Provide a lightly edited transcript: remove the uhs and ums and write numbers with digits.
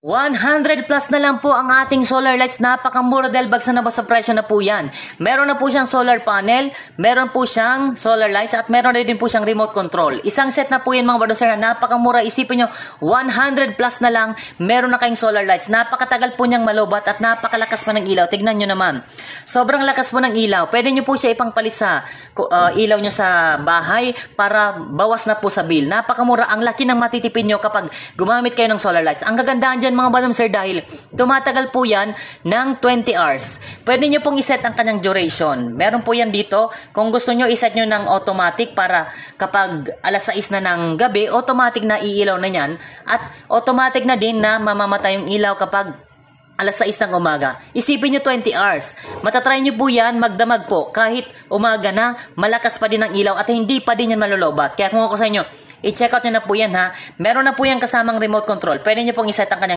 100 plus na lang po ang ating solar lights. Napakamura dahil bagsa na ba sa presyo na po yan. Meron na po siyang solar panel, meron po siyang solar lights, at meron na din po siyang remote control. Isang set na po yan mga bardoser na napakamura. Isipin nyo, 100 plus na lang, meron na kayong solar lights. Napakatagal po niyang malubat at napakalakas pa ng ilaw. Tignan nyo naman. Sobrang lakas po ng ilaw. Pwede nyo po siya ipangpalit sa ilaw nyo sa bahay para bawas na po sa bill. Napakamura. Ang laki ng matitipid nyo kapag gumamit kayo ng solar lights. Ang kagandahan dyan mga madam sir dahil tumatagal po yan ng 20 hours. Pwede nyo pong iset ang kanyang duration. Meron po yan dito. Kung gusto nyo, iset nyo ng automatic para kapag alas 6 na ng gabi, automatic na iilaw na yan. At automatic na din na mamamatay yung ilaw kapag alas 6 ng umaga. Isipin nyo 20 hours. Matatry nyo po yan, magdamag po. Kahit umaga na, malakas pa din ang ilaw at hindi pa din yan malulobat. Kaya kung ako sa inyo, i-check out nyo na po yan ha. Meron na po yan kasamang remote control. Pwede nyo pong iset ang kanyang